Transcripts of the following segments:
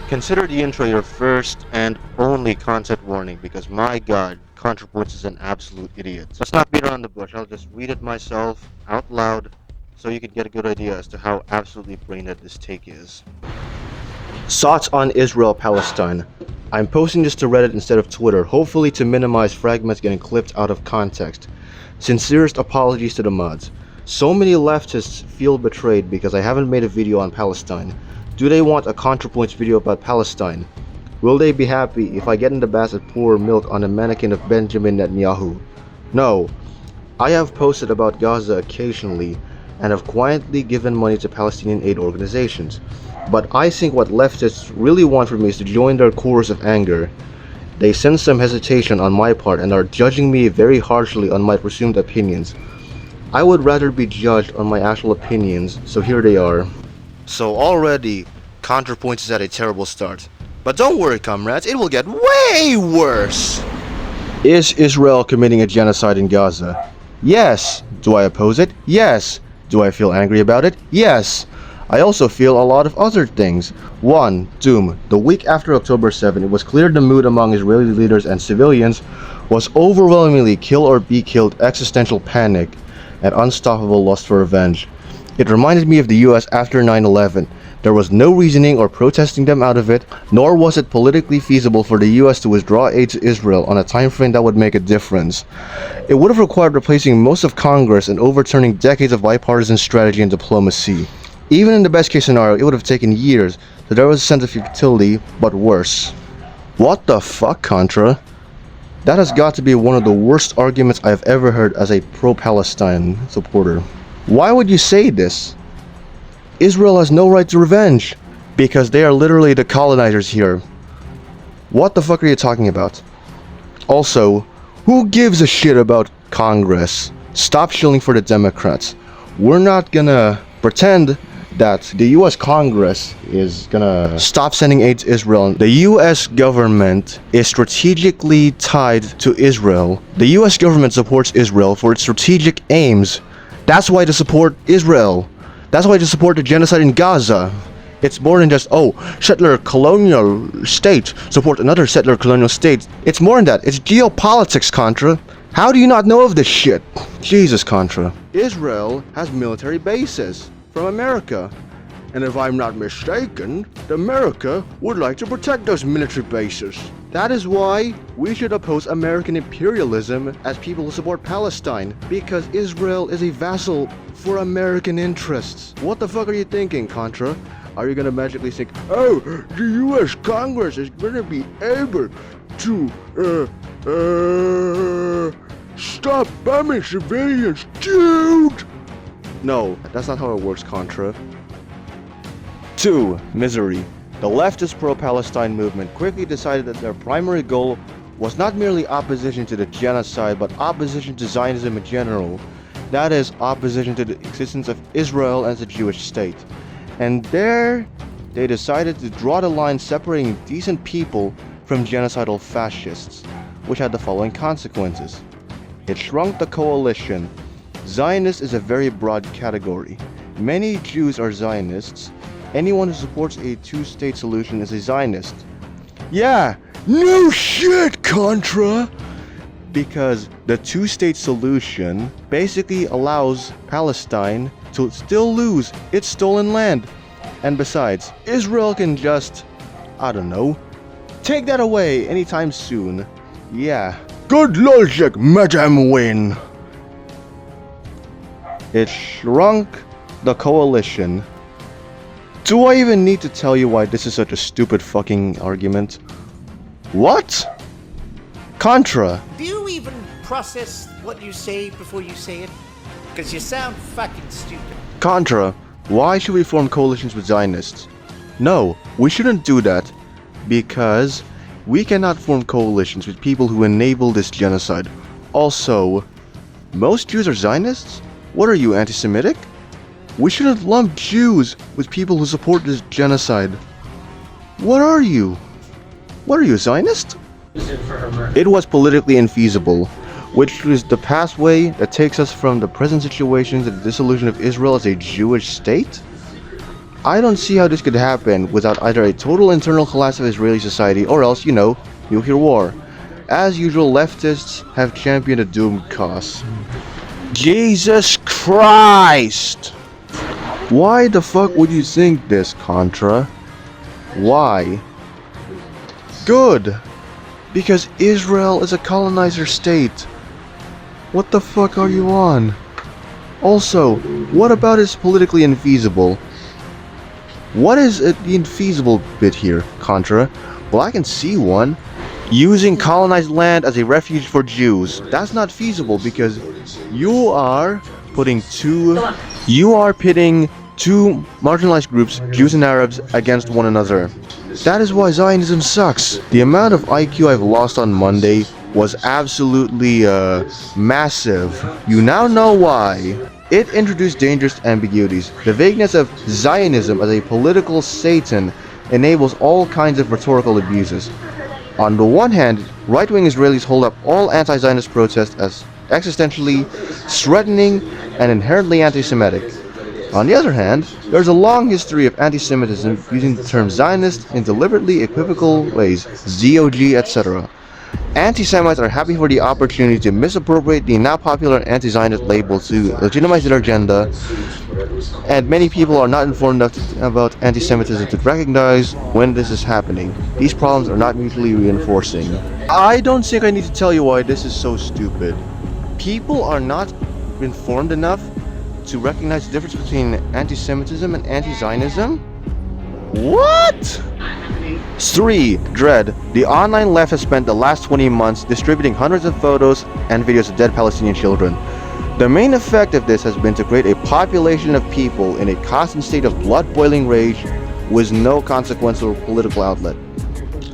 Consider the intro your first and only content warning because my god, Contrapoints is an absolute idiot. Let's not beat around the bush, I'll just read it myself out loud so you can get a good idea as to how absolutely brain dead this take is. Thoughts on Israel-Palestine. I'm posting this to Reddit instead of Twitter, hopefully to minimize fragments getting clipped out of context. Sincerest apologies to the mods. So many leftists feel betrayed because I haven't made a video on Palestine. Do they want a Contrapoints video about Palestine? Will they be happy if I get in the bath and pour milk on a mannequin of Benjamin Netanyahu? No. I have posted about Gaza occasionally and have quietly given money to Palestinian aid organizations. But I think what leftists really want from me is to join their chorus of anger. They sense some hesitation on my part and are judging me very harshly on my presumed opinions. I would rather be judged on my actual opinions, so here they are. So already, Contrapoints is at a terrible start. But don't worry, comrades, it will get way worse! Is Israel committing a genocide in Gaza? Yes. Do I oppose it? Yes. Do I feel angry about it? Yes. I also feel a lot of other things. 1. Doom. The week after October 7, it was clear the mood among Israeli leaders and civilians was overwhelmingly kill or be killed existential panic and unstoppable lust for revenge. It reminded me of the US after 9/11. There was no reasoning or protesting them out of it, nor was it politically feasible for the US to withdraw aid to Israel on a time frame that would make a difference. It would have required replacing most of Congress and overturning decades of bipartisan strategy and diplomacy. Even in the best case scenario, it would have taken years, so there was a sense of futility, but worse. What the fuck, Contra? That has got to be one of the worst arguments I have ever heard as a pro-Palestine supporter. Why would you say this? Israel has no right to revenge, because they are literally the colonizers here. What the fuck are you talking about? Also, who gives a shit about Congress? Stop shilling for the Democrats. We're not gonna pretend that the US Congress is gonna stop sending aid to Israel. The US government is strategically tied to Israel. The US government supports Israel for its strategic aims. That's why to support Israel. That's why to support the genocide in Gaza. It's more than just, oh, settler colonial state support another settler colonial state. It's more than that. It's geopolitics, Contra. How do you not know of this shit? Jesus, Contra. Israel has military bases from America. And if I'm not mistaken, America would like to protect those military bases. That is why we should oppose American imperialism as people who support Palestine, because Israel is a vassal for American interests. What the fuck are you thinking, Contra? Are you gonna magically think, oh, the US Congress is gonna be able to, stop bombing civilians, dude? No, that's not how it works, Contra. 2. Misery. The leftist pro-Palestine movement quickly decided that their primary goal was not merely opposition to the genocide, but opposition to Zionism in general. That is, opposition to the existence of Israel as a Jewish state. And there, they decided to draw the line separating decent people from genocidal fascists, which had the following consequences. It shrunk the coalition. Zionist is a very broad category. Many Jews are Zionists. Anyone who supports a two-state solution is a Zionist. Yeah, no shit, Contra! Because the two-state solution basically allows Palestine to still lose its stolen land. And besides, Israel can just, I don't know, take that away anytime soon. Yeah. Good logic, Madam Win! It shrunk the coalition. Do I even need to tell you why this is such a stupid fucking argument? What? Contra. Do you even process what you say before you say it? Because you sound fucking stupid. Contra. Why should we form coalitions with Zionists? No, we shouldn't do that. Because we cannot form coalitions with people who enable this genocide. Also, most Jews are Zionists? What are you, anti-Semitic? We shouldn't lump Jews with people who support this genocide. What are you? What are you, a Zionist? It was politically infeasible, which is the pathway that takes us from the present situation to the dissolution of Israel as a Jewish state? I don't see how this could happen without either a total internal collapse of Israeli society or else, nuclear war. As usual, leftists have championed a doomed cause. Jesus Christ! Why the fuck would you think this, Contra? Why? Good! Because Israel is a colonizer state. What the fuck are you on? Also, what about is politically infeasible? What is the infeasible bit here, Contra? Well, I can see one. Using colonized land as a refuge for Jews. That's not feasible because you are pitting two marginalized groups, Jews and Arabs, against one another. That is why Zionism sucks. The amount of IQ I've lost on Monday was absolutely massive. You now know why. It introduced dangerous ambiguities. The vagueness of Zionism as a political Satan enables all kinds of rhetorical abuses. On the one hand, right-wing Israelis hold up all anti-Zionist protests as existentially threatening and inherently anti-Semitic. On the other hand, there is a long history of anti-Semitism using the term Zionist in deliberately equivocal ways, ZOG, etc. Anti-Semites are happy for the opportunity to misappropriate the now popular anti-Zionist label to legitimize their agenda, and many people are not informed enough about anti-Semitism to recognize when this is happening. These problems are not mutually reinforcing. I don't think I need to tell you why this is so stupid. People are not informed enough to recognize the difference between anti-Semitism and anti-Zionism? What? 3. Dread. The online left has spent the last 20 months distributing hundreds of photos and videos of dead Palestinian children. The main effect of this has been to create a population of people in a constant state of blood-boiling rage with no consequential political outlet.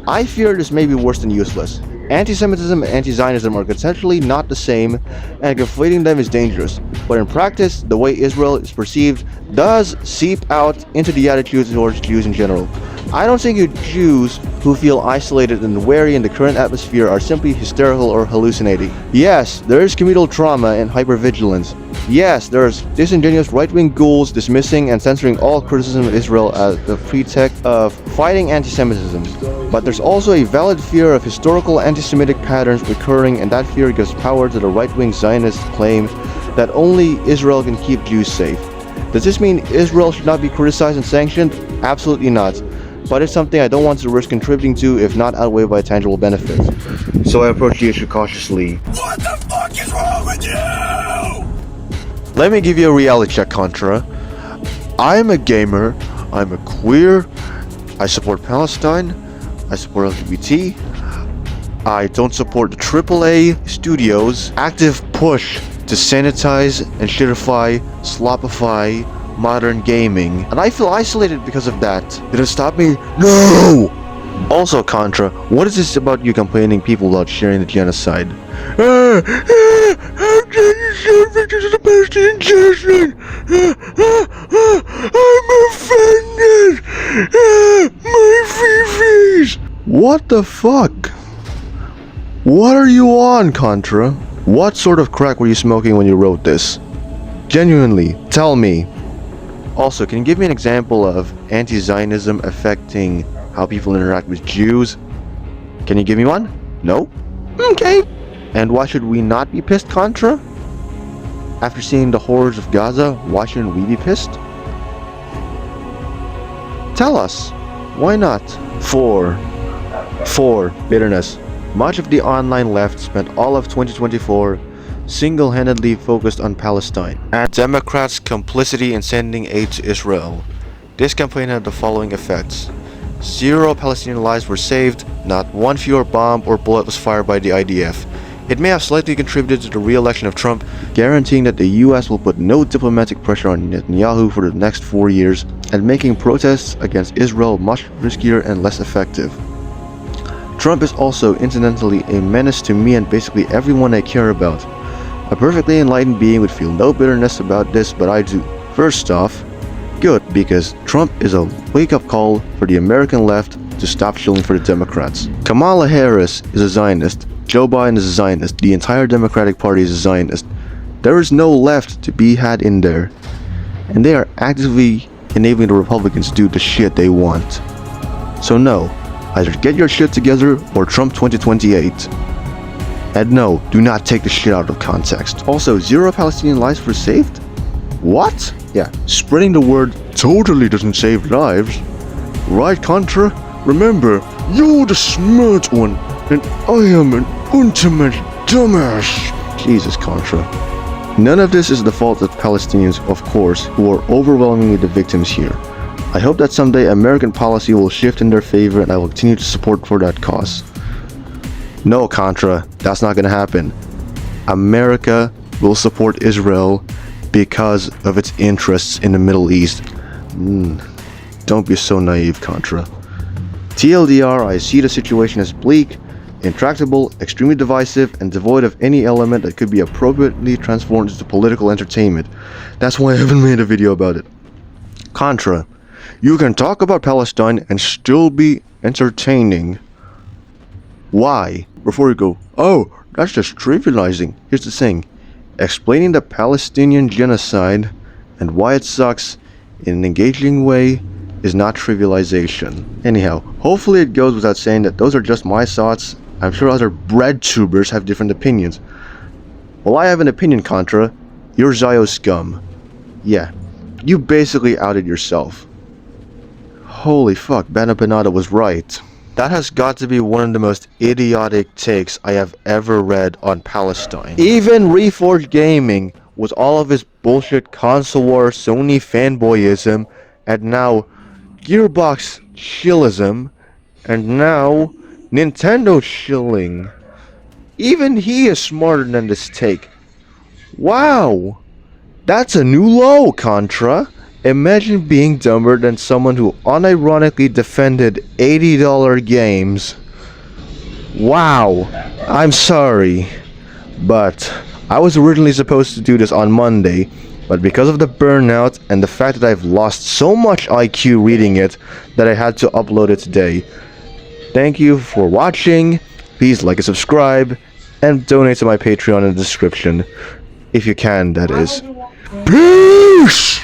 I fear this may be worse than useless. Anti-Semitism and anti-Zionism are conceptually not the same, and conflating them is dangerous. But in practice, the way Israel is perceived does seep out into the attitudes towards Jews in general. I don't think you Jews who feel isolated and wary in the current atmosphere are simply hysterical or hallucinating. Yes, there is communal trauma and hypervigilance. Yes, there's disingenuous right-wing ghouls dismissing and censoring all criticism of Israel as the pretext of fighting anti-Semitism. But there's also a valid fear of historical anti-Semitic patterns recurring, and that fear gives power to the right-wing Zionist claim that only Israel can keep Jews safe. Does this mean Israel should not be criticized and sanctioned? Absolutely not. But it's something I don't want to risk contributing to if not outweighed by tangible benefits. So I approach the issue cautiously. What the fuck is wrong with you? Let me give you a reality check, Contra. I'm a gamer, I'm a queer, I support Palestine, I support LGBT, I don't support the AAA studios' active push to sanitize and shitify, slopify modern gaming, and I feel isolated because of that. Did it stop me? No! Also, Contra, what is this about you complaining people about sharing the genocide? How can you share pictures of the Palestinian genocide? I'm offended! My fifis! What the fuck? What are you on, Contra? What sort of crack were you smoking when you wrote this? Genuinely, tell me. Also, can you give me an example of anti-Zionism affecting how people interact with Jews? Can you give me one? No? Okay. And why should we not be pissed, Contra? After seeing the horrors of Gaza, why shouldn't we be pissed? Tell us. Why not? 4. Bitterness. Much of the online left spent all of 2024 single-handedly focused on Palestine and Democrats' complicity in sending aid to Israel. This campaign had the following effects. 0 Palestinian lives were saved, not one fewer bomb or bullet was fired by the IDF. It may have slightly contributed to the re-election of Trump, guaranteeing that the US will put no diplomatic pressure on Netanyahu for the next 4 years, and making protests against Israel much riskier and less effective. Trump is also incidentally a menace to me and basically everyone I care about. A perfectly enlightened being would feel no bitterness about this, but I do. First off, good, because Trump is a wake-up call for the American left to stop shilling for the Democrats. Kamala Harris is a Zionist, Joe Biden is a Zionist, the entire Democratic Party is a Zionist. There is no left to be had in there. And they are actively enabling the Republicans to do the shit they want. So no, either get your shit together or Trump 2028. And no, do not take the shit out of context. Also, 0 Palestinian lives were saved? What? Yeah, spreading the word totally doesn't save lives. Right, Contra? Remember, you're the smart one, and I am an ultimate dumbass. Jesus, Contra. None of this is the fault of Palestinians, of course, who are overwhelmingly the victims here. I hope that someday American policy will shift in their favor and I will continue to support for that cause. No, Contra, that's not gonna happen. America will support Israel because of its interests in the Middle East. Don't be so naive, Contra. TLDR, I see the situation as bleak, intractable, extremely divisive, and devoid of any element that could be appropriately transformed into political entertainment. That's why I haven't made a video about it. Contra, you can talk about Palestine and still be entertaining. Why? Before you go, oh, that's just trivializing. Here's the thing. Explaining the Palestinian genocide and why it sucks in an engaging way is not trivialization. Anyhow, hopefully it goes without saying that those are just my thoughts. I'm sure other bread tubers have different opinions. Well, I have an opinion, Contra. You're Zio scum. Yeah, you basically outed yourself. Holy fuck, Bana Banada was right. That has got to be one of the most idiotic takes I have ever read on Palestine. Even Reforged Gaming, with all of his bullshit console war Sony fanboyism, and now Gearbox shillism, and now Nintendo shilling. Even he is smarter than this take. Wow! That's a new low, Contra. Imagine being dumber than someone who unironically defended $80 games. Wow! I'm sorry, but I was originally supposed to do this on Monday, but because of the burnout and the fact that I've lost so much IQ reading it that I had to upload it today. Thank you for watching. Please like and subscribe, and donate to my Patreon in the description. If you can, that is. Peace!